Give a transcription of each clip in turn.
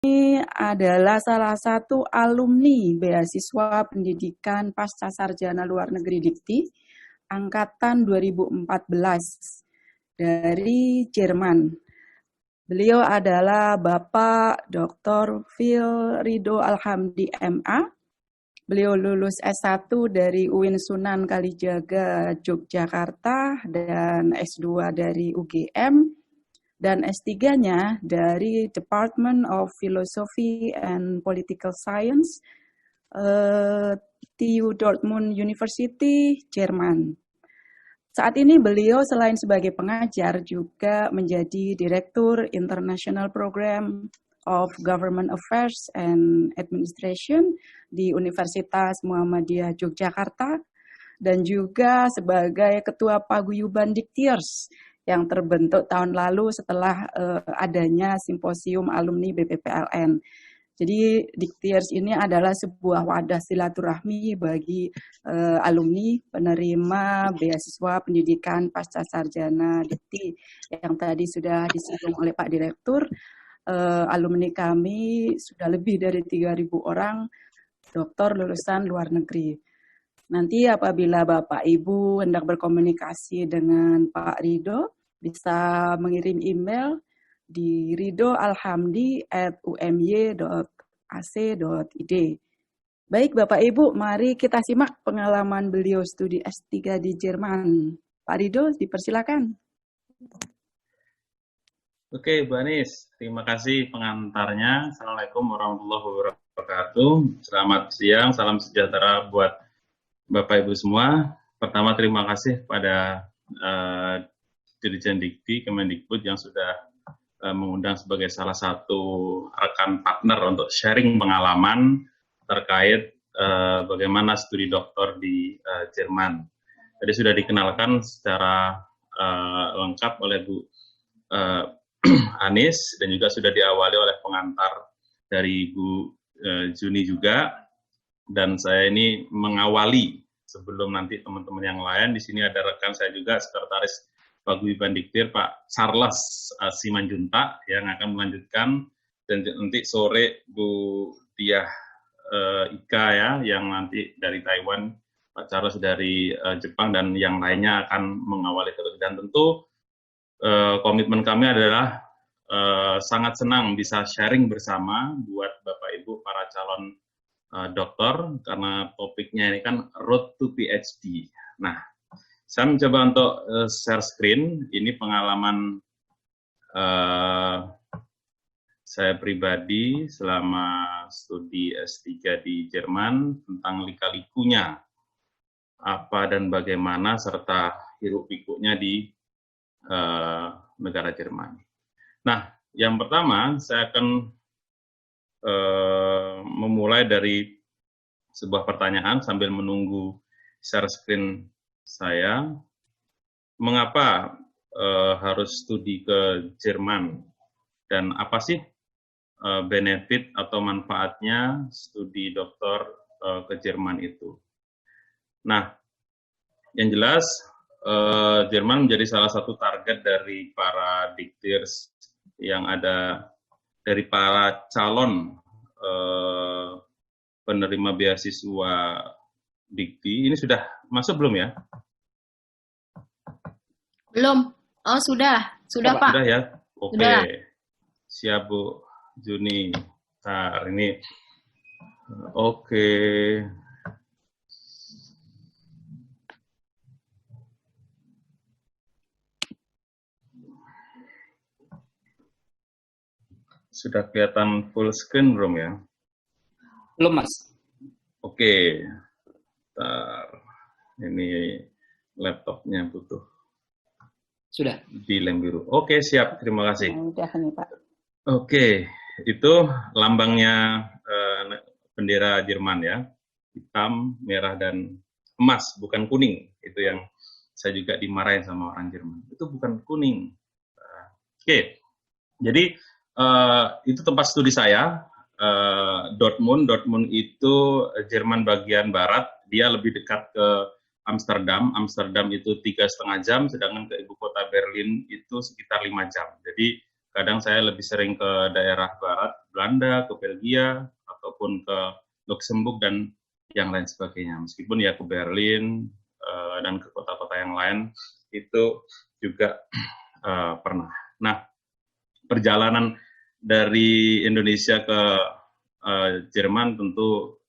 adalah salah satu alumni beasiswa pendidikan pasca sarjana luar negeri Dikti angkatan 2014 dari Jerman. Beliau adalah Bapak Dr. Phil Ridho Alhamdi MA. Beliau lulus S1 dari UIN Sunan Kalijaga, Yogyakarta, dan S2 dari UGM, dan S3-nya dari Department of Philosophy and Political Science, TU Dortmund University, Jerman. Saat ini beliau selain sebagai pengajar juga menjadi Direktur International Program of Government Affairs and Administration di Universitas Muhammadiyah Yogyakarta dan juga sebagai Ketua Paguyuban Diktiers yang terbentuk tahun lalu setelah adanya simposium alumni BPPLN. Jadi Diktiers ini adalah sebuah wadah silaturahmi bagi alumni penerima beasiswa pendidikan pasca sarjana Dikti yang tadi sudah disinggung oleh Pak Direktur. Alumni kami sudah lebih dari 3.000 orang doktor lulusan luar negeri. Nanti apabila Bapak Ibu hendak berkomunikasi dengan Pak Ridho, bisa mengirim email di ridhoalhamdi@umy.ac.id. Baik Bapak Ibu, mari kita simak pengalaman beliau studi S3 di Jerman. Pak Ridho, dipersilakan. Oke, Bu Anis, terima kasih pengantarnya. Assalamualaikum warahmatullahi wabarakatuh. Selamat siang, salam sejahtera buat Bapak Ibu semua. Pertama, terima kasih pada Dirjen Dikti Kemendikbud yang sudah mengundang sebagai salah satu rekan partner untuk sharing pengalaman terkait bagaimana studi doktor di Jerman. Tadi sudah dikenalkan secara lengkap oleh Bu Anis dan juga sudah diawali oleh pengantar dari Bu Juni juga. Dan saya ini mengawali sebelum nanti teman-teman yang lain. Di sini ada rekan saya juga, Sekretaris Paguyuban Diktir, Pak Charles Simanjuntak, yang akan melanjutkan, dan nanti sore Bu Diah Ika ya, yang nanti dari Taiwan, Pak Charles dari Jepang, dan yang lainnya akan mengawali terus. Dan tentu komitmen kami adalah sangat senang bisa sharing bersama buat Bapak Ibu para calon dokter, karena topiknya ini kan Road to PhD. Nah, saya mencoba untuk share screen. Ini pengalaman saya pribadi selama studi S3 di Jerman tentang lika-likunya apa dan bagaimana serta hiruk-pikuknya di negara Jerman. Nah, yang pertama saya akan memulai dari sebuah pertanyaan sambil menunggu share screen saya. Mengapa harus studi ke Jerman dan apa sih benefit atau manfaatnya studi doktor ke Jerman itu? Nah, yang jelas Jerman menjadi salah satu target dari para diktirs yang ada, dari para calon penerima beasiswa Dikti. Ini sudah masuk belum ya? Belum. Oh, sudah Pak. Sudah ya? Oke. Sudah. Siap Bu Juni. Nah, ini oke. Sudah kelihatan full screen belum ya? Belum, Mas. Oke. Bentar. Ini laptopnya butuh. Sudah. Di lem biru. Oke, siap. Terima kasih. Udah nih Pak. Oke, itu lambangnya bendera Jerman ya. Hitam, merah, dan emas, bukan kuning. Itu yang saya juga dimarahin sama orang Jerman. Itu bukan kuning. Oke, jadi itu tempat studi saya. Dortmund itu Jerman bagian barat, dia lebih dekat ke Amsterdam. Amsterdam itu 3,5 jam, sedangkan ke ibu kota Berlin itu sekitar 5 jam. Jadi kadang saya lebih sering ke daerah barat, Belanda, ke Belgia, ataupun ke Luxembourg dan yang lain sebagainya. Meskipun ya ke Berlin dan ke kota-kota yang lain itu juga pernah. Nah, perjalanan dari Indonesia ke Jerman tentu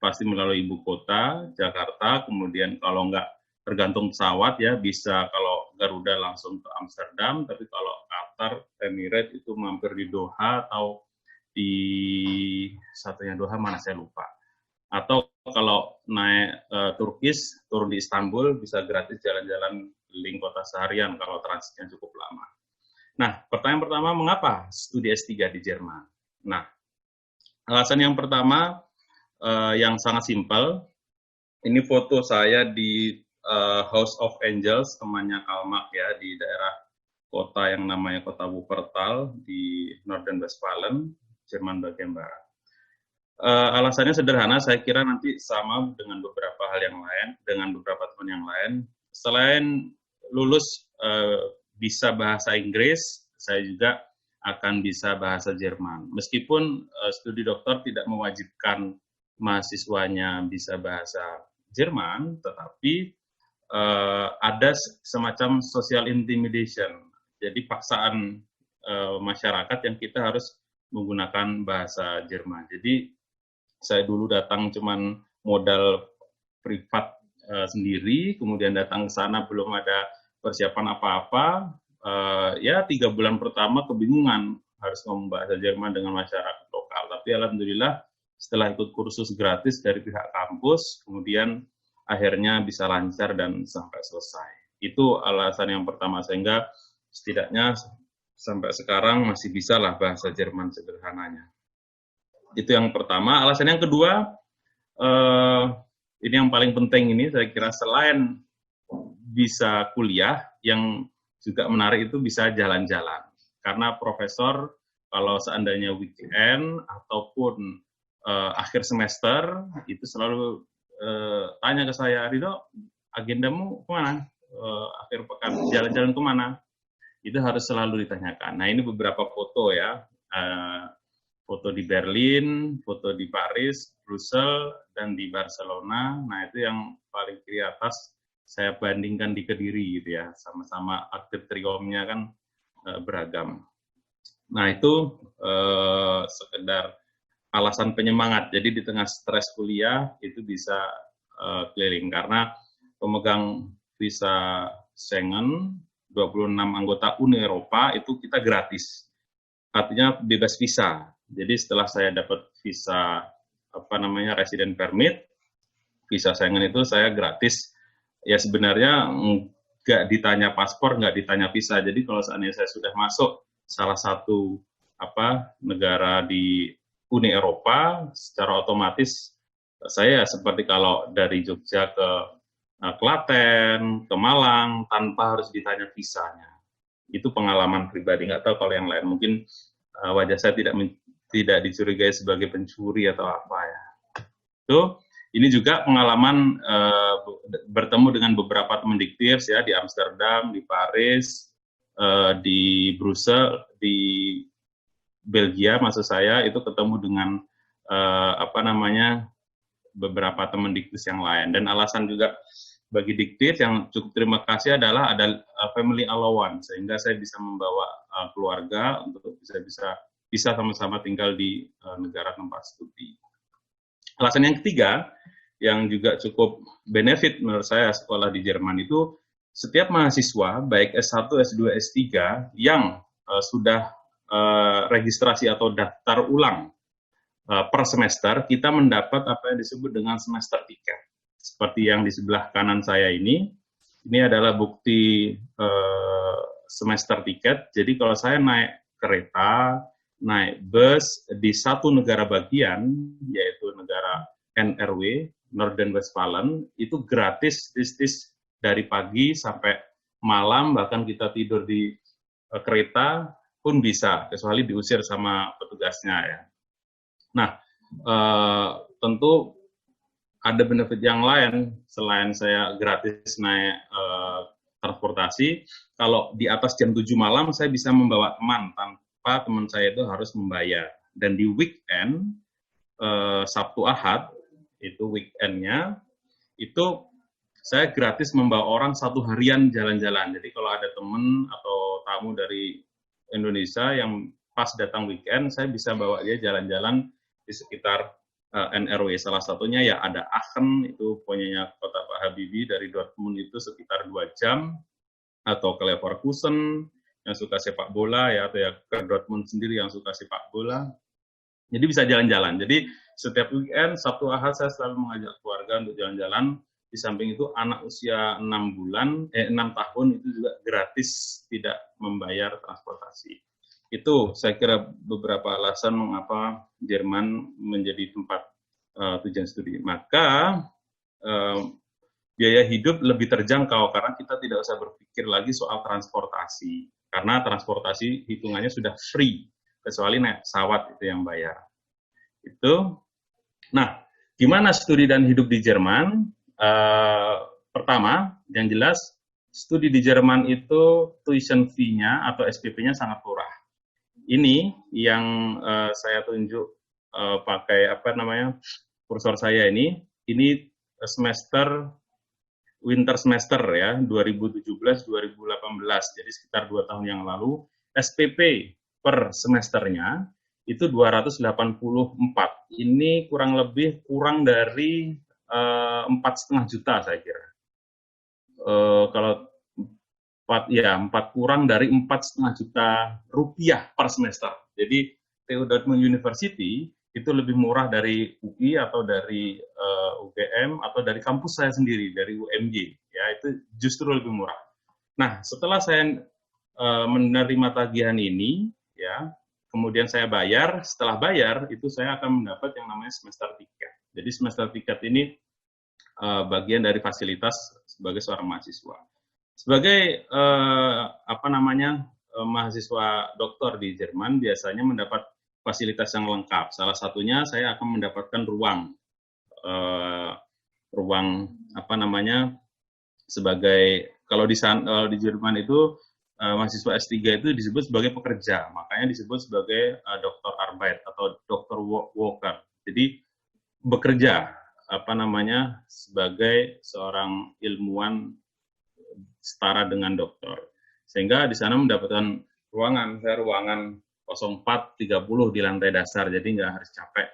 pasti melalui ibu kota, Jakarta, kemudian kalau nggak tergantung pesawat ya, bisa kalau Garuda langsung ke Amsterdam, tapi kalau Qatar, Emirates itu mampir di Doha atau di satunya Doha mana saya lupa. Atau kalau naik Turkish, turun di Istanbul, bisa gratis jalan-jalan keliling kota seharian kalau transitnya cukup lama. Nah, pertanyaan pertama, mengapa studi S3 di Jerman? Nah, alasan yang pertama, yang sangat simpel, ini foto saya di House of Angels, temannya Kalmak ya, di daerah kota yang namanya kota Wuppertal, di Northern Westfalen, Jerman bagian barat. Alasannya sederhana, saya kira nanti sama dengan beberapa hal yang lain, dengan beberapa teman yang lain. Selain lulus bisa bahasa Inggris, saya juga akan bisa bahasa Jerman. Meskipun studi doktor tidak mewajibkan mahasiswanya bisa bahasa Jerman, tetapi ada semacam social intimidation. Jadi paksaan masyarakat yang kita harus menggunakan bahasa Jerman. Jadi saya dulu datang cuman modal privat sendiri, kemudian datang ke sana belum ada persiapan apa-apa. Ya 3 bulan pertama kebingungan harus ngomong bahasa Jerman dengan masyarakat lokal. Tapi alhamdulillah setelah ikut kursus gratis dari pihak kampus, kemudian akhirnya bisa lancar dan sampai selesai. Itu alasan yang pertama, sehingga setidaknya sampai sekarang masih bisa lah bahasa Jerman sederhananya. Itu yang pertama. Alasan yang kedua, ini yang paling penting ini, saya kira selain bisa kuliah, yang juga menarik itu bisa jalan-jalan. Karena profesor, kalau seandainya weekend ataupun akhir semester, itu selalu tanya ke saya, Rido, agendamu kemana? Akhir pekan, jalan-jalan kemana? Itu harus selalu ditanyakan. Nah, ini beberapa foto ya. Foto di Berlin, foto di Paris, Brussels, dan di Barcelona. Nah, itu yang paling kiri atas saya bandingkan di Kediri gitu ya. Sama-sama aktif triomnya kan beragam. Nah, itu sekedar alasan penyemangat. Jadi di tengah stres kuliah itu bisa keliling. Karena pemegang visa Schengen, 26 anggota Uni Eropa, itu kita gratis. Artinya bebas visa. Jadi setelah saya dapat visa resident permit, visa Schengen itu saya gratis. Ya sebenarnya nggak ditanya paspor, nggak ditanya visa. Jadi kalau seandainya saya sudah masuk salah satu negara di Uni Eropa, secara otomatis saya seperti kalau dari Jogja ke Klaten, ke Malang, tanpa harus ditanya visanya. Itu pengalaman pribadi. Nggak tahu kalau yang lain. Mungkin wajah saya tidak dicurigai sebagai pencuri atau apa ya. Ini juga pengalaman bertemu dengan beberapa teman diktirs ya, di Amsterdam, di Paris, di Brussels, di Belgia maksud saya, itu ketemu dengan beberapa teman diktirs yang lain. Dan alasan juga bagi diktirs yang cukup terima kasih adalah ada family allowance, sehingga saya bisa membawa keluarga untuk bisa sama-sama tinggal di negara tempat studi. Alasan yang ketiga, yang juga cukup benefit menurut saya sekolah di Jerman itu, setiap mahasiswa, baik S1, S2, S3, yang sudah registrasi atau daftar ulang per semester, kita mendapat apa yang disebut dengan semester tiket. Seperti yang di sebelah kanan saya ini adalah bukti semester tiket. Jadi kalau saya naik kereta, naik bus di satu negara bagian, yaitu negara NRW, Northern Westfalen, itu gratis dari pagi sampai malam, bahkan kita tidur di kereta pun bisa, kecuali diusir sama petugasnya ya. Nah, tentu ada benefit yang lain selain saya gratis naik transportasi. Kalau di atas jam 7 malam saya bisa membawa teman tanpa teman saya itu harus membayar. Dan di weekend, Sabtu Ahad, itu weekendnya, itu saya gratis membawa orang 1 harian jalan-jalan. Jadi kalau ada teman atau tamu dari Indonesia yang pas datang weekend, saya bisa bawa dia jalan-jalan di sekitar NRW. Salah satunya ya ada Aachen, itu punyanya kota Pak Habibie, dari Dortmund itu sekitar 2 jam, atau ke Leverkusen yang suka sepak bola ya, atau ya ke Dortmund sendiri yang suka sepak bola. Jadi bisa jalan-jalan. Jadi setiap weekend, Sabtu Ahad saya selalu mengajak keluarga untuk jalan-jalan. Di samping itu anak usia 6 tahun itu juga gratis, tidak membayar transportasi. Itu saya kira beberapa alasan mengapa Jerman menjadi tempat tujuan studi. Maka biaya hidup lebih terjangkau karena kita tidak usah berpikir lagi soal transportasi. Karena transportasi hitungannya sudah free, kecuali naik pesawat itu yang bayar. Itu. Nah, gimana studi dan hidup di Jerman? Pertama, yang jelas studi di Jerman itu tuition fee-nya atau SPP-nya sangat murah. Ini yang saya tunjuk pakai kursor saya ini semester winter semester ya 2017-2018, jadi sekitar 2 tahun yang lalu. SPP per semesternya itu 284. Ini kurang dari 4,5 juta saya kira. Kalau 4 kurang dari 4,5 juta rupiah per semester. Jadi TU Dortmund University itu lebih murah dari UI atau dari UGM atau dari kampus saya sendiri, dari UMJ. Ya, itu justru lebih murah. Nah, setelah saya menerima tagihan ini, ya, kemudian saya bayar. Setelah bayar, itu saya akan mendapat yang namanya semester ticket. Jadi semester ticket ini bagian dari fasilitas sebagai seorang mahasiswa. Sebagai mahasiswa doktor di Jerman biasanya mendapat fasilitas yang lengkap. Salah satunya saya akan mendapatkan ruang sebagai kalau di Jerman itu mahasiswa S3 itu disebut sebagai pekerja, makanya disebut sebagai dokter Arbeit atau dokter worker. Jadi bekerja sebagai seorang ilmuwan setara dengan dokter. Sehingga di sana mendapatkan ruangan 0430 di lantai dasar, jadi nggak harus capek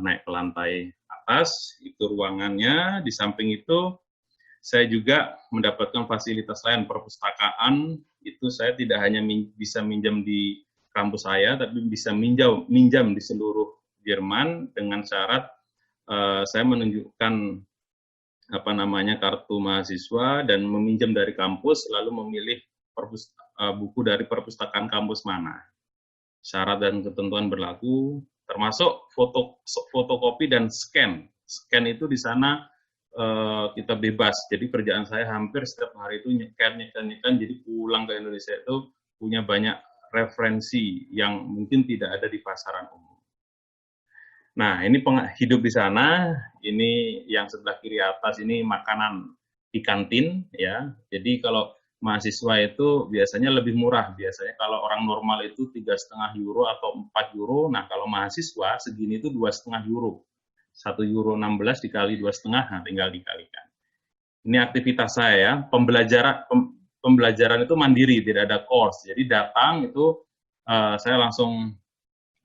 naik ke lantai atas, itu ruangannya. Di samping itu saya juga mendapatkan fasilitas lain, perpustakaan, itu saya tidak hanya bisa minjam di kampus saya, tapi bisa minjam di seluruh Jerman dengan syarat saya menunjukkan kartu mahasiswa dan meminjam dari kampus, lalu memilih buku dari perpustakaan kampus mana. Syarat dan ketentuan berlaku, termasuk fotokopi dan scan. Scan itu di sana kita bebas. Jadi kerjaan saya hampir setiap hari itu nyekan. Jadi pulang ke Indonesia itu punya banyak referensi yang mungkin tidak ada di pasaran umum. Nah, ini hidup di sana, ini yang sebelah kiri atas ini makanan di kantin ya. Jadi kalau mahasiswa itu biasanya lebih murah. Biasanya kalau orang normal itu 3,5 euro atau 4 euro. Nah, kalau mahasiswa segini itu 2,5 euro. 1 euro 16 dikali 2,5, nah tinggal dikalikan. Ini aktivitas saya, pembelajaran itu mandiri, tidak ada course. Jadi datang itu saya langsung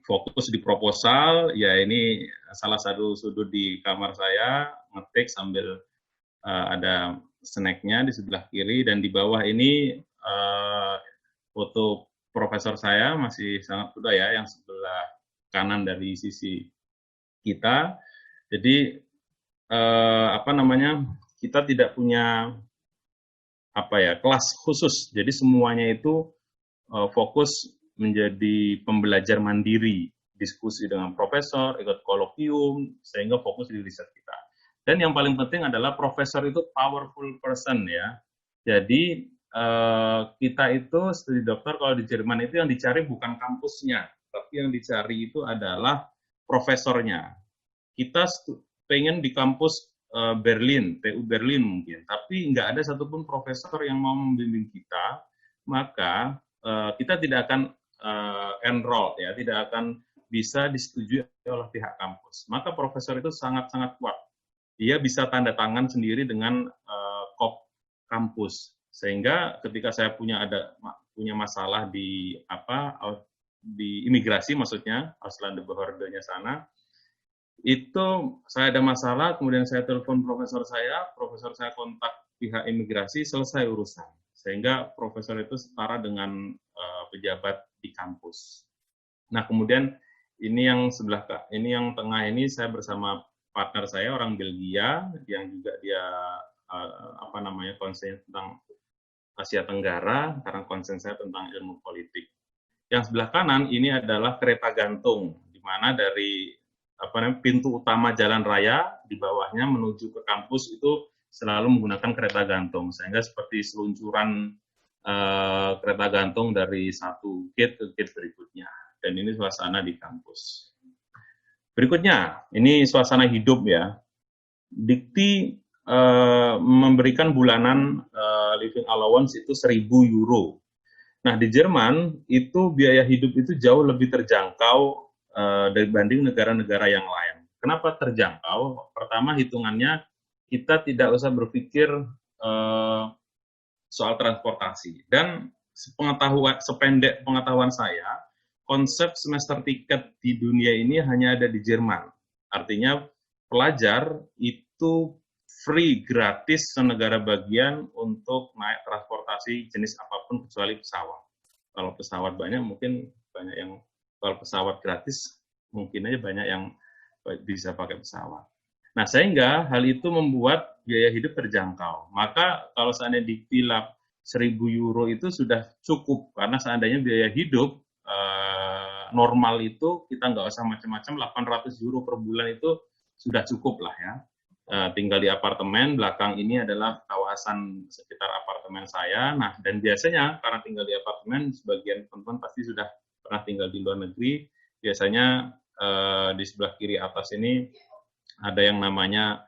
fokus di proposal, ya ini salah satu sudut di kamar saya, ngetik sambil ada snacknya di sebelah kiri, dan di bawah ini foto profesor saya, masih sangat muda ya, yang sebelah kanan dari sisi kita. Jadi kita tidak punya kelas khusus, jadi semuanya itu fokus menjadi pembelajar mandiri, diskusi dengan profesor, ikut kolokium, sehingga fokus di riset kita. Dan yang paling penting adalah profesor itu powerful person ya. Jadi kita itu studi dokter kalau di Jerman itu yang dicari bukan kampusnya, tapi yang dicari itu adalah profesornya. Kita pengen di kampus Berlin, TU Berlin mungkin, tapi nggak ada satupun profesor yang mau membimbing kita, maka kita tidak akan enroll, ya, tidak akan bisa disetujui oleh pihak kampus. Maka profesor itu sangat-sangat kuat. Dia bisa tanda tangan sendiri dengan kop kampus. Sehingga ketika saya punya masalah di imigrasi, maksudnya Ausländerbehörde-nya sana, itu saya ada masalah, kemudian saya telepon profesor saya kontak pihak imigrasi, selesai urusan. Sehingga profesor itu setara dengan pejabat di kampus. Nah, kemudian ini yang tengah ini saya bersama partner saya orang Belgia yang juga dia konsen tentang Asia Tenggara, karena konsen saya tentang ilmu politik. Yang sebelah kanan ini adalah kereta gantung, di mana dari pintu utama jalan raya di bawahnya menuju ke kampus itu selalu menggunakan kereta gantung, sehingga seperti seluncuran kereta gantung dari satu gate ke gate berikutnya. Dan ini suasana di kampus. Berikutnya, ini suasana hidup ya. Dikti memberikan bulanan living allowance itu 1.000 euro. Nah, di Jerman itu biaya hidup itu jauh lebih terjangkau dibanding negara-negara yang lain. Kenapa terjangkau? Pertama, hitungannya kita tidak usah berpikir soal transportasi. Dan sependek pengetahuan saya, konsep semester tiket di dunia ini hanya ada di Jerman. Artinya pelajar itu free, gratis senegara bagian untuk naik transportasi jenis apapun kecuali pesawat. Kalau pesawat kalau pesawat gratis mungkin aja banyak yang bisa pakai pesawat. Nah, sehingga hal itu membuat biaya hidup terjangkau. Maka kalau seandainya diktilap 1.000 euro itu sudah cukup, karena seandainya biaya hidup normal itu kita nggak usah macam-macam, 800 euro per bulan itu sudah cukup lah ya. Tinggal di apartemen, belakang ini adalah kawasan sekitar apartemen saya. Nah, dan biasanya karena tinggal di apartemen, sebagian teman-teman pasti sudah pernah tinggal di luar negeri, biasanya di sebelah kiri atas ini ada yang namanya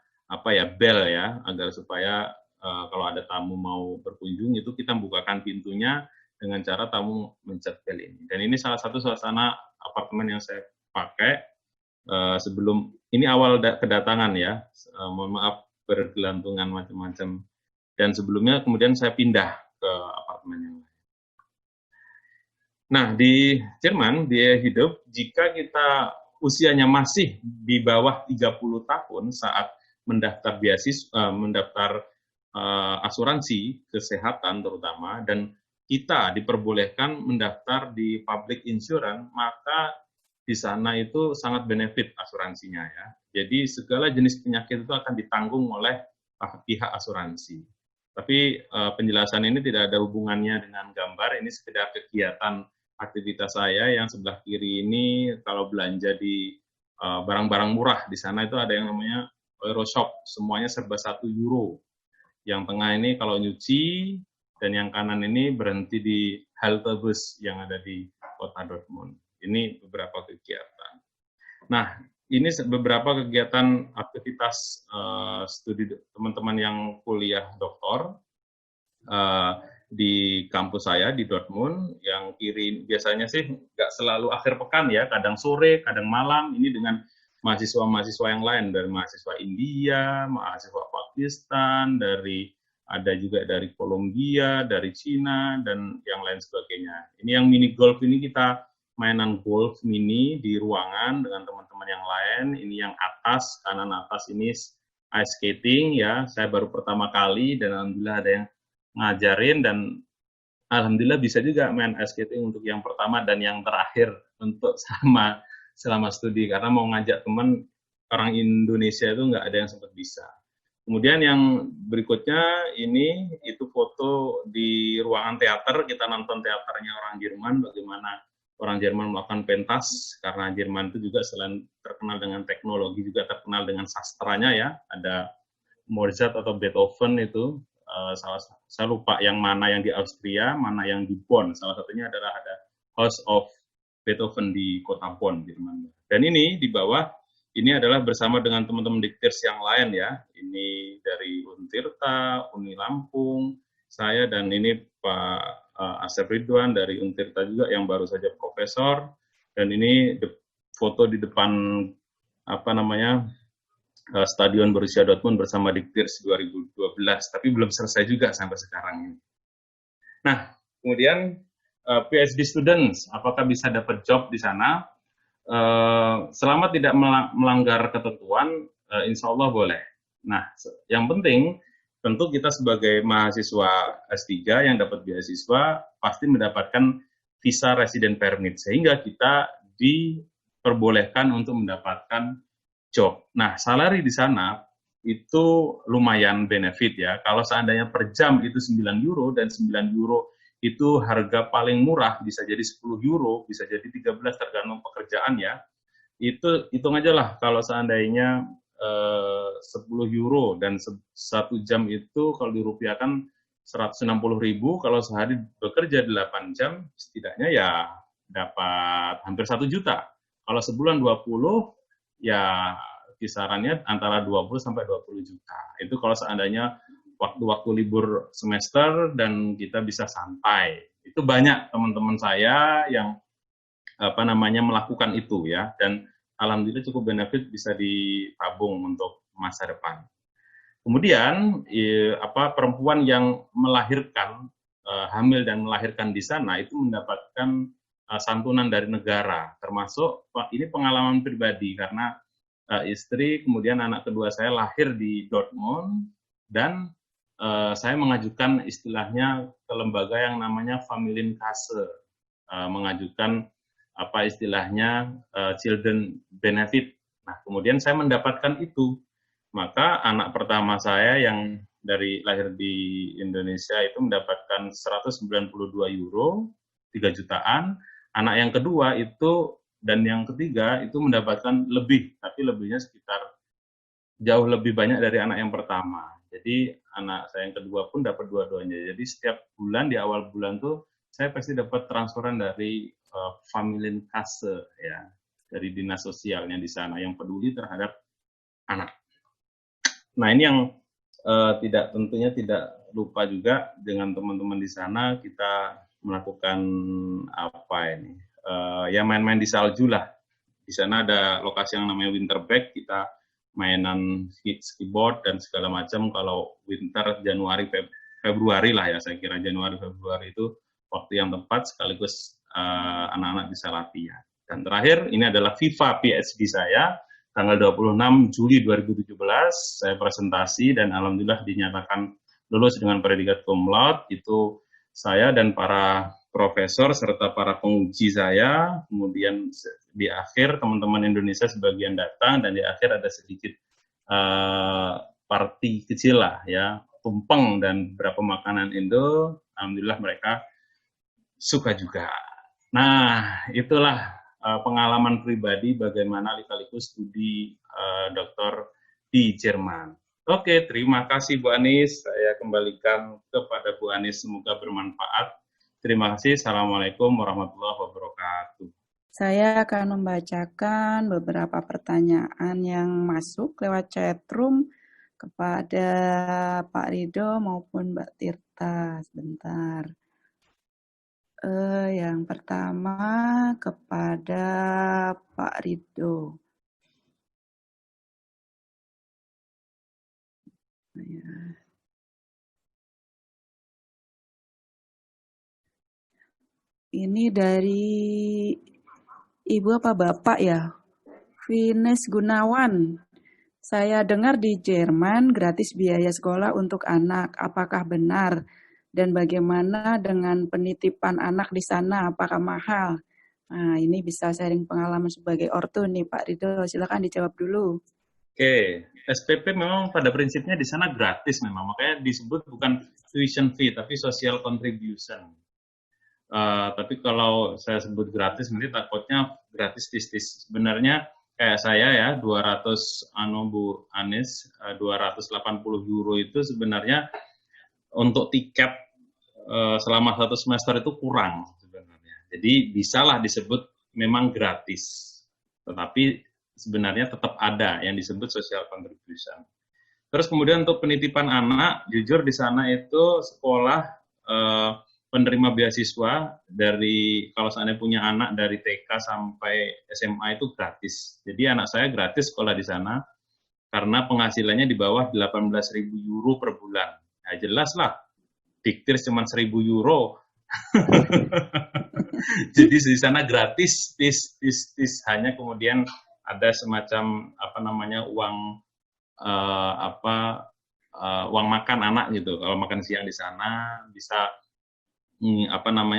bel ya, agar supaya kalau ada tamu mau berkunjung itu kita bukakan pintunya dengan cara tamu mencet bel ini. Dan ini salah satu suasana apartemen yang saya pakai sebelum ini awal kedatangan ya. Mohon maaf bergelantungan macam-macam. Dan sebelumnya kemudian saya pindah ke apartemen yang lain. Nah, di Jerman biaya hidup jika kita usianya masih di bawah 30 tahun saat mendaftar mendaftar asuransi kesehatan terutama, dan kita diperbolehkan mendaftar di public insurance, maka di sana itu sangat benefit asuransinya ya. Jadi segala jenis penyakit itu akan ditanggung oleh pihak asuransi. Tapi penjelasan ini tidak ada hubungannya dengan gambar, ini sekedar kegiatan aktivitas saya. Yang sebelah kiri ini kalau belanja di barang-barang murah, di sana itu ada yang namanya Euroshop, semuanya serba 1 euro. Yang tengah ini kalau nyuci, dan yang kanan ini berhenti di halte bus yang ada di kota Dortmund. Ini beberapa kegiatan. Nah, ini beberapa kegiatan aktivitas studi teman-teman yang kuliah doktor di kampus saya di Dortmund. Yang kiri biasanya sih nggak selalu akhir pekan ya, kadang sore, kadang malam. Ini dengan mahasiswa-mahasiswa yang lain, dari mahasiswa India, mahasiswa Pakistan, ada juga dari Kolombia, dari Cina, dan yang lain sebagainya. Ini yang mini golf ini kita mainan golf mini di ruangan dengan teman-teman yang lain. Ini yang atas, kanan atas ini ice skating ya. Saya baru pertama kali dan alhamdulillah ada yang ngajarin, dan alhamdulillah bisa juga main ice skating untuk yang pertama dan yang terakhir untuk selama studi, karena mau ngajak teman orang Indonesia itu nggak ada yang sempat bisa. Kemudian yang berikutnya ini itu foto di ruangan teater, kita nonton teaternya orang Jerman, bagaimana orang Jerman melakukan pentas, karena Jerman itu juga selain terkenal dengan teknologi juga terkenal dengan sastranya ya. Ada Mozart atau Beethoven itu, saya lupa yang mana yang di Austria, mana yang di Bonn. Salah satunya adalah ada House of Beethoven di kota Bonn, Jerman. Dan ini di bawah ini adalah bersama dengan teman-teman Diktirs yang lain ya. Ini dari Untirta, Uni Lampung, saya dan ini Pak Asep Ridwan dari Untirta juga yang baru saja profesor. Dan ini foto di depan Stadion Borussia Dortmund bersama Diktirs 2012, tapi belum selesai juga sampai sekarang ini. Nah, kemudian PhD students, apakah bisa dapat job di sana? Selama tidak melanggar ketentuan, insya Allah boleh. Nah, yang penting tentu kita sebagai mahasiswa S3 yang dapat beasiswa pasti mendapatkan visa resident permit, sehingga kita diperbolehkan untuk mendapatkan job. Nah, salary di sana itu lumayan benefit ya. Kalau seandainya per jam itu 9 euro, dan 9 euro itu harga paling murah, bisa jadi 10 euro, bisa jadi 13 tergantung pekerjaan ya. Itu hitung aja lah kalau seandainya 10 euro dan 1 jam itu kalau dirupiahkan 160.000, kalau sehari bekerja 8 jam, setidaknya ya dapat hampir 1 juta. Kalau sebulan 20, ya kisarannya antara 20 sampai 20 juta. Itu kalau seandainya waktu-waktu libur semester dan kita bisa santai. Itu banyak teman-teman saya yang melakukan itu ya, dan alhamdulillah cukup benefit, bisa ditabung untuk masa depan. Kemudian perempuan yang melahirkan, hamil dan melahirkan di sana itu mendapatkan santunan dari negara, termasuk ini pengalaman pribadi karena istri kemudian anak kedua saya lahir di Dortmund, dan saya mengajukan istilahnya ke lembaga yang namanya Familienkasse, mengajukan istilahnya children benefit. Nah, kemudian saya mendapatkan itu. Maka anak pertama saya yang lahir di Indonesia itu mendapatkan 192 euro, 3 jutaan. Anak yang kedua itu dan yang ketiga itu mendapatkan lebih, tapi lebihnya sekitar jauh lebih banyak dari anak yang pertama. Jadi anak saya yang kedua pun dapat dua-duanya. Jadi setiap bulan, di awal bulan tuh saya pasti dapat transferan dari Familienkasse ya, dari dinas sosialnya di sana yang peduli terhadap anak. Nah, ini yang tentunya tidak lupa juga dengan teman-teman di sana, kita melakukan ya main-main di salju lah. Di sana ada lokasi yang namanya Winterberg, kita mainan skateboard dan segala macam. Kalau winter Januari Februari lah ya, saya kira Januari Februari itu waktu yang tepat sekaligus anak-anak bisa latihan. Dan terakhir ini adalah FIFA PhD saya tanggal 26 Juli 2017, saya presentasi dan alhamdulillah dinyatakan lulus dengan predikat cum laude. Itu saya dan para profesor serta para penguji saya. Kemudian di akhir teman-teman Indonesia sebagian datang, dan di akhir ada sedikit party kecil lah ya, tumpeng dan beberapa makanan Indo. Alhamdulillah mereka suka juga. Nah, itulah pengalaman pribadi bagaimana lika-liku studi doktor di Jerman. Oke, terima kasih Bu Anis. Saya kembalikan kepada Bu Anis, semoga bermanfaat. Terima kasih. Assalamualaikum warahmatullahi wabarakatuh. Saya akan membacakan beberapa pertanyaan yang masuk lewat chatroom kepada Pak Rido maupun Mbak Tirta. Sebentar. Yang pertama kepada Pak Rido. Ini dari Ibu apa Bapak ya? Vines Gunawan. Saya dengar di Jerman gratis biaya sekolah untuk anak. Apakah benar? Dan bagaimana dengan penitipan anak di sana? Apakah mahal? Nah, ini bisa sharing pengalaman sebagai ortu nih Pak Rido. Silakan dijawab dulu. Oke, SPP memang pada prinsipnya di sana gratis memang. Makanya disebut bukan tuition fee, tapi social contribution. Tapi kalau saya sebut gratis, nanti takutnya gratis tis-tis. Sebenarnya kayak saya ya, 200 Bu Anis, 280 euro itu sebenarnya untuk tiket selama 1 semester itu kurang sebenarnya. Jadi bisalah disebut memang gratis. Tetapi sebenarnya tetap ada yang disebut social contribution. Terus kemudian untuk penitipan anak, jujur di sana itu sekolah penerima beasiswa dari, kalau seandainya punya anak dari TK sampai SMA itu gratis. Jadi anak saya gratis sekolah di sana karena penghasilannya di bawah 18.000 euro per bulan. Nah, jelas lah, diktir cuma 1.000 euro. Jadi di sana gratis, hanya kemudian ada semacam uang uang makan anak gitu. Kalau makan siang di sana bisa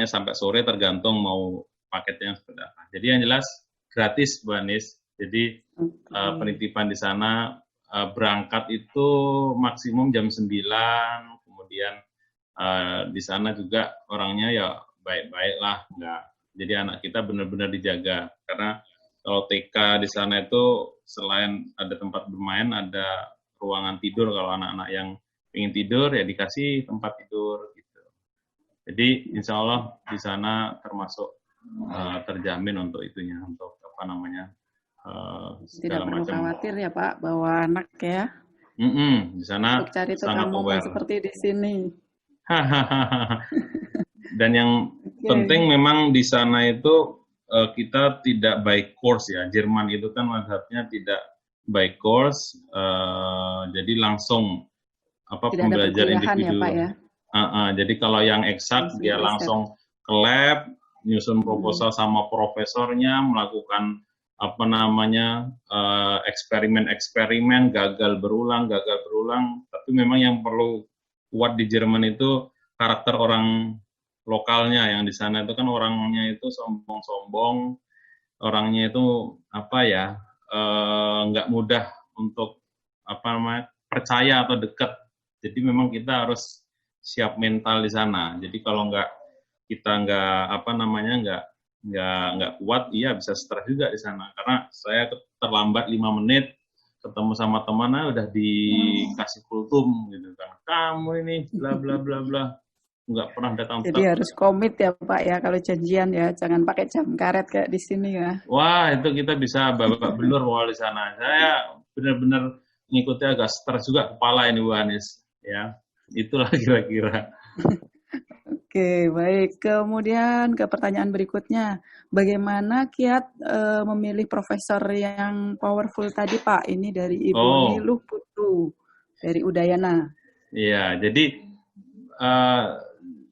sampai sore tergantung mau paketnya seperti apa. Jadi yang jelas gratis, Bu Anis. Jadi penitipan di sana berangkat itu maksimum jam 9, kemudian di sana juga orangnya ya baik-baik lah, enggak. Jadi anak kita benar-benar dijaga, karena kalau TK di sana itu selain ada tempat bermain, ada ruangan tidur. Kalau anak-anak yang ingin tidur ya dikasih tempat tidur gitu. Jadi insya Allah di sana termasuk terjamin untuk itunya, untuk tidak perlu khawatir ya Pak bawa anak ya. Di sana untuk cari sangat tukang aware. seperti di sini. Dan yang penting memang di sana itu kita tidak by course ya. Jerman itu kan mazhabnya tidak by course, jadi langsung pembelajar individu. Ya, Pak, ya? Jadi kalau yang eksak dia langsung ke lab, nyusun proposal sama profesornya, melakukan eksperimen, gagal berulang. Tapi memang yang perlu kuat di Jerman itu karakter orang lokalnya. Yang di sana itu kan orangnya itu sombong-sombong, orangnya itu nggak mudah untuk percaya atau dekat. Jadi memang kita harus siap mental di sana. Jadi kalau kita nggak kuat, iya bisa stres juga di sana. Karena saya terlambat 5 menit ketemu sama teman, udah dikasih kultum gitu kan. Kamu ini bla bla bla bla, nggak pernah datang. Jadi harus komit ya Pak ya kalau janjian ya, jangan pakai jam karet kayak di sini ya. Wah, itu kita bisa babak belur kalau di sana. Saya benar-benar ngikuti agak stres juga kepala ini Bu Anis ya. Itulah kira-kira. Oke, baik. Kemudian ke pertanyaan berikutnya, bagaimana kiat memilih profesor yang powerful tadi Pak? Ini dari Ibu Niluh Putu dari Udayana. Iya, jadi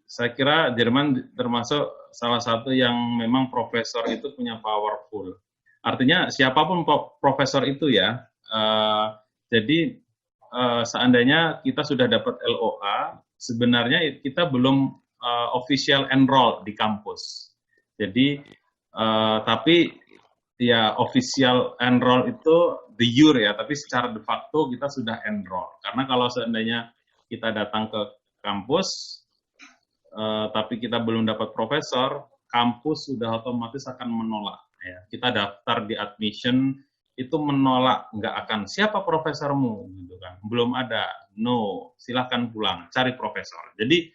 saya kira Jerman termasuk salah satu yang memang profesor itu punya powerful. Artinya siapapun profesor itu ya. Jadi seandainya kita sudah dapat LOA, sebenarnya kita belum official enroll di kampus. Jadi tapi ya official enroll itu de jure ya, tapi secara de facto kita sudah enroll. Karena kalau seandainya kita datang ke kampus tapi kita belum dapat profesor, kampus sudah otomatis akan menolak. Ya. Kita daftar di admission itu menolak, nggak akan siapa profesormu gitu kan, belum ada, no, silahkan pulang cari profesor. Jadi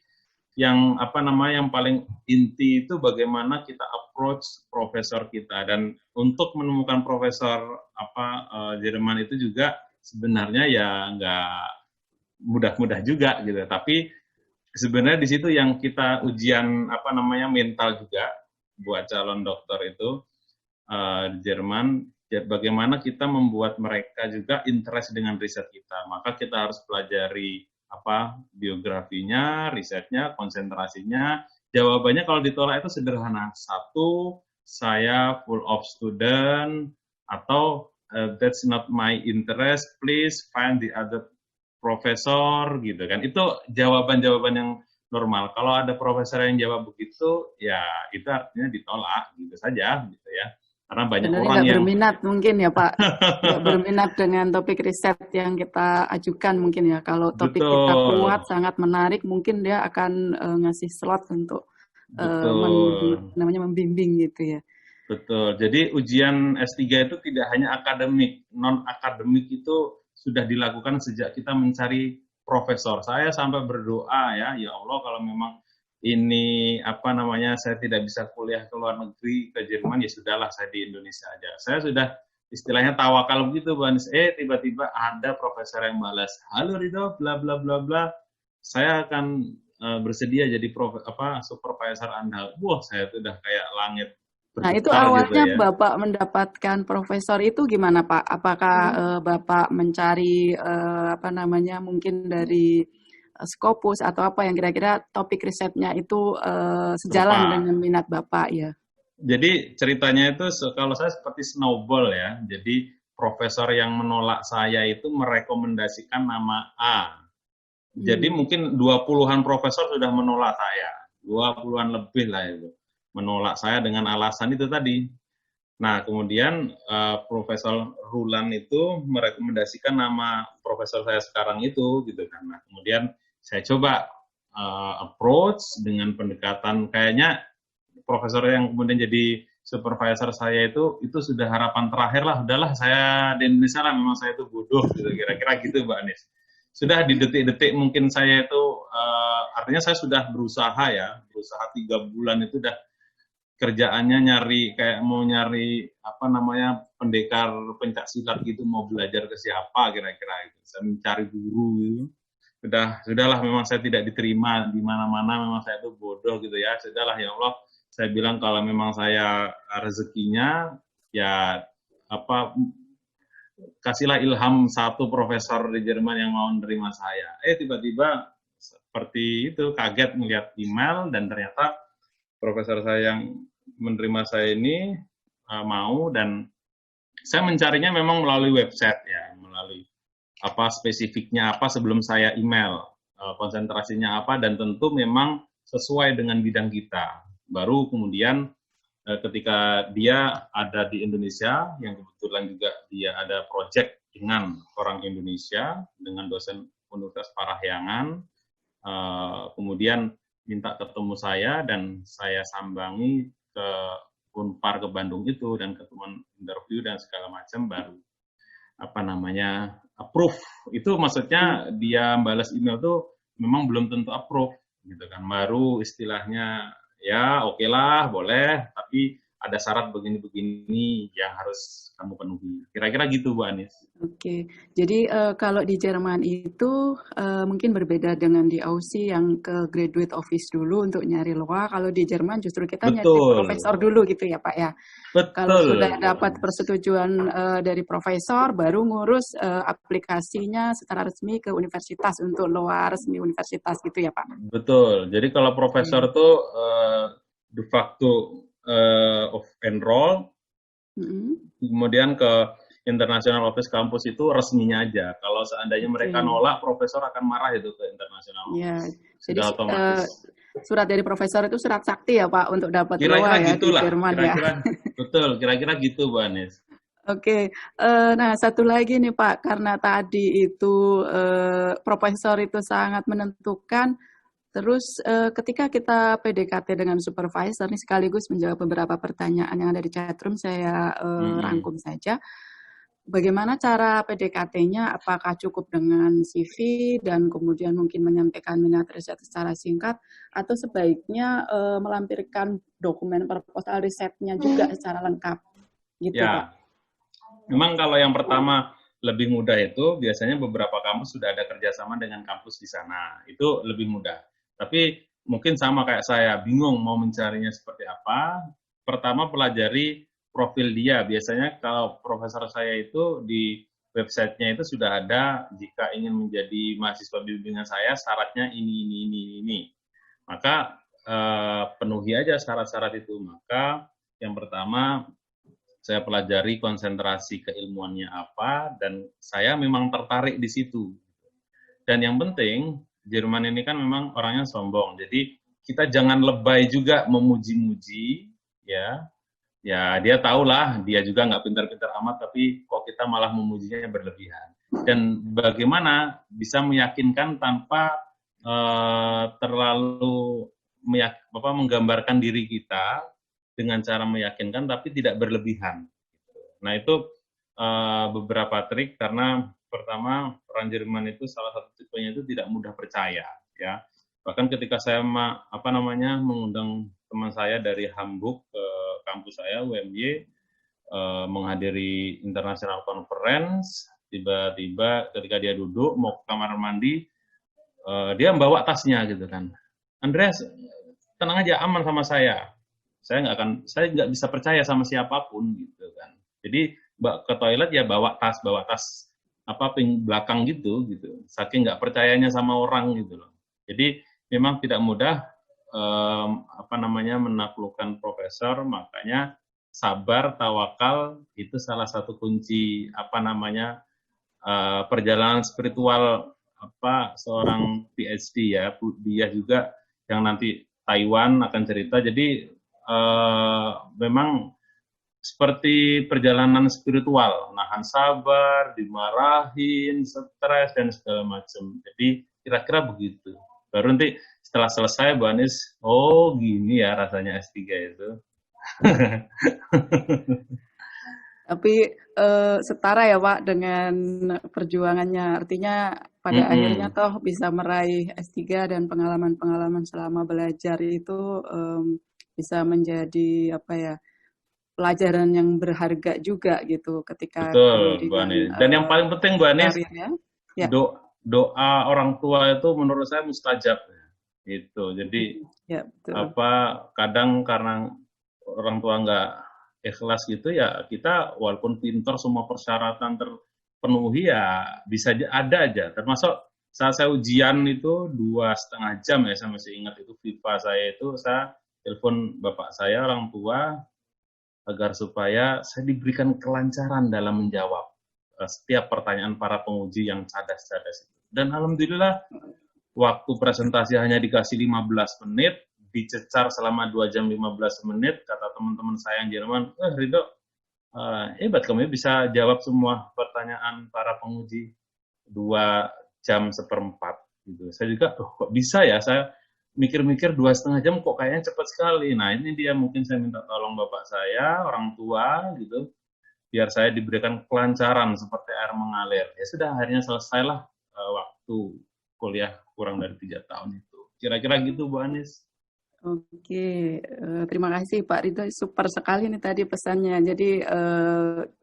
yang yang paling inti itu bagaimana kita approach profesor kita. Dan untuk menemukan profesor Jerman itu juga sebenarnya ya nggak mudah-mudah juga gitu, tapi sebenarnya di situ yang kita ujian mental juga buat calon dokter itu di Jerman. Bagaimana kita membuat mereka juga interest dengan riset kita. Maka kita harus pelajari biografinya, risetnya, konsentrasinya. Jawabannya kalau ditolak itu sederhana. 1, saya full of student, atau that's not my interest, please find the other professor gitu kan. Itu jawaban-jawaban yang normal. Kalau ada profesor yang jawab begitu, ya itu artinya ditolak gitu saja gitu ya. Karena banyak orang yang berminat mungkin ya Pak, nggak berminat dengan topik riset yang kita ajukan mungkin ya. Kalau topik kita kuat, sangat menarik, mungkin dia akan ngasih slot untuk membimbing gitu ya. Betul. Jadi ujian S3 itu tidak hanya akademik, non akademik itu sudah dilakukan sejak kita mencari profesor. Saya sampai berdoa ya Allah kalau memang ini saya tidak bisa kuliah ke luar negeri, ke Jerman, ya sudahlah saya di Indonesia aja. Saya sudah istilahnya tawakal begitu, Bu Anies. Tiba-tiba ada profesor yang balas, halo Ridho, bla bla bla bla, saya akan bersedia jadi supervisor Anda. Wah, saya tuh udah kayak langit Nah, itu bergetar gitu awalnya ya. Bapak mendapatkan profesor itu gimana, Pak? Apakah Bapak mencari mungkin dari Scopus atau apa yang kira-kira topik risetnya itu sejalan Serupa. dengan minat Bapak ya? Jadi ceritanya itu kalau saya seperti snowball ya. Jadi profesor yang menolak saya itu merekomendasikan nama A. Jadi mungkin 20-an profesor sudah menolak saya. 20-an lebih lah itu. Menolak saya dengan alasan itu tadi. Nah, kemudian Profesor Rulan itu merekomendasikan nama profesor saya sekarang itu gitu kan. Nah, kemudian saya coba approach dengan pendekatan kayaknya profesor yang kemudian jadi supervisor saya itu sudah harapan terakhir lah. Udahlah, saya di Indonesia lah, memang saya itu bodoh gitu, kira-kira gitu, Mbak Anies. Sudah di detik-detik mungkin saya itu artinya saya sudah berusaha 3 bulan itu udah kerjaannya mau nyari pendekar pencak silat gitu, mau belajar ke siapa kira-kira itu. Saya mencari guru gitu. Sudahlah, memang saya tidak diterima di mana-mana, memang saya itu bodoh gitu ya. Sudahlah, ya Allah, saya bilang kalau memang saya rezekinya ya kasihlah ilham satu profesor di Jerman yang mau menerima saya. Tiba-tiba seperti itu, kaget melihat email dan ternyata profesor saya yang menerima saya ini mau, dan saya mencarinya memang melalui website ya, melalui spesifiknya apa sebelum saya email, konsentrasinya apa, dan tentu memang sesuai dengan bidang kita. Baru kemudian ketika dia ada di Indonesia, yang kebetulan juga dia ada proyek dengan orang Indonesia, dengan dosen Universitas Parahyangan, kemudian minta ketemu saya, dan saya sambangi ke Unpar ke Bandung itu, dan ketemuan interview dan segala macam, baru approve. Itu maksudnya dia balas email tuh memang belum tentu approve gitu kan, baru istilahnya ya oke lah, boleh, tapi ada syarat begini-begini yang harus kamu penuhi. Kira-kira gitu, Bu Anies. Oke, jadi kalau di Jerman itu mungkin berbeda dengan di Aussie yang ke graduate office dulu untuk nyari loa. Kalau di Jerman justru kita nyari profesor dulu gitu ya, Pak ya. Betul. Kalau sudah dapat persetujuan dari profesor, baru ngurus aplikasinya secara resmi ke universitas untuk loa resmi universitas gitu ya, Pak. Betul. Jadi kalau profesor tuh de facto of enroll, kemudian ke International Office Campus itu resminya aja. Kalau seandainya mereka nolak, profesor akan marah itu ke International Office. Ya, jadi otomatis. Surat dari profesor itu surat sakti ya Pak untuk dapat kira-kira loa ya di Jerman ya. Betul, kira-kira gitu Bu Anies. Oke, nah satu lagi nih Pak, karena tadi itu profesor itu sangat menentukan. Terus ketika kita PDKT dengan supervisor, ini sekaligus menjawab beberapa pertanyaan yang ada di chatroom, saya rangkum saja. Bagaimana cara PDKT-nya? Apakah cukup dengan CV dan kemudian mungkin menyampaikan minat riset secara singkat, atau sebaiknya melampirkan dokumen proposal risetnya juga secara lengkap? Gitu, ya, Pak. Memang kalau yang pertama lebih mudah itu biasanya beberapa kampus sudah ada kerjasama dengan kampus di sana. Itu lebih mudah. Tapi mungkin sama kayak saya, bingung mau mencarinya seperti apa. Pertama pelajari profil dia. Biasanya kalau profesor saya itu di websitenya itu sudah ada, jika ingin menjadi mahasiswa bimbingan saya, syaratnya ini. Maka penuhi aja syarat-syarat itu. Maka yang pertama, saya pelajari konsentrasi keilmuannya apa, dan saya memang tertarik di situ. Dan yang penting, Jerman ini kan memang orangnya sombong, jadi kita jangan lebay juga memuji-muji, ya dia tahulah, dia juga nggak pintar-pintar amat, tapi kok kita malah memujinya berlebihan. Dan bagaimana bisa meyakinkan tanpa terlalu menggambarkan diri kita dengan cara meyakinkan, tapi tidak berlebihan. Nah itu beberapa trik, karena pertama orang Jerman itu salah satu tipenya itu tidak mudah percaya, ya. Bahkan ketika saya mengundang teman saya dari Hamburg ke kampus saya UMY, menghadiri international conference, tiba-tiba ketika dia duduk mau ke kamar mandi, dia membawa tasnya gitu kan. Andreas, tenang aja, aman sama saya. Saya nggak bisa percaya sama siapapun gitu kan. Jadi ke toilet ya bawa tas apa belakang gitu. Saking nggak percayanya sama orang gitu loh. Jadi memang tidak mudah menaklukkan profesor, makanya sabar, tawakal itu salah satu kunci perjalanan spiritual seorang PhD ya. Dia juga yang nanti Taiwan akan cerita. Jadi memang seperti perjalanan spiritual, nahan sabar, dimarahin, stres dan segala macam. Jadi kira-kira begitu. Baru nanti setelah selesai Bu Anies, oh gini ya rasanya S3 itu. Tapi setara ya Pak dengan perjuangannya, artinya pada akhirnya toh bisa meraih S3 dan pengalaman-pengalaman selama belajar itu bisa menjadi pelajaran yang berharga juga gitu ketika betul Bu Anies. Dan yang paling penting Bu Anies, ya. doa orang tua itu menurut saya mustajab itu. Jadi ya, betul. Kadang karena orang tua nggak ikhlas gitu ya, kita walaupun pintar semua persyaratan terpenuhi ya bisa ada aja. Termasuk saat saya ujian itu 2,5 jam ya, saya masih ingat itu FIFA saya itu, saya telepon bapak saya orang tua agar supaya saya diberikan kelancaran dalam menjawab setiap pertanyaan para penguji yang cadas-cadas itu. Dan alhamdulillah waktu presentasi hanya dikasih 15 menit, dicecar selama 2 jam 15 menit, kata teman-teman saya yang Jerman, Ridho, hebat kamu bisa jawab semua pertanyaan para penguji 2 jam seperempat. Gitu. Saya juga, kok bisa ya, saya mikir-mikir 2,5 jam kok kayaknya cepat sekali. Nah ini dia, mungkin saya minta tolong bapak saya, orang tua gitu, biar saya diberikan kelancaran seperti air mengalir. Ya sudah, akhirnya selesailah waktu kuliah kurang dari 3 tahun itu. Kira-kira gitu Bu Anies. Oke, terima kasih Pak Ridho, super sekali nih tadi pesannya. Jadi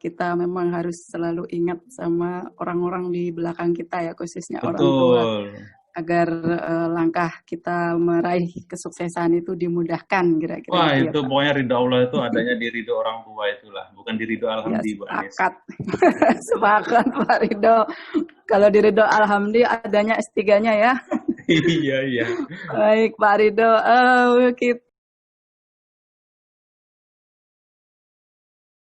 kita memang harus selalu ingat sama orang-orang di belakang kita ya, khususnya orang tua, agar langkah kita meraih kesuksesan itu dimudahkan kira-kira. Wah gitu, itu ya, pokoknya ridho Allah itu adanya di ridho orang tua itulah, bukan di ridho alhamdulillah. Ya, sepakat. Sepakat Pak Ridho. Kalau di ridho alhamdulillah adanya S3-nya ya. Iya. Baik Pak Ridho, kita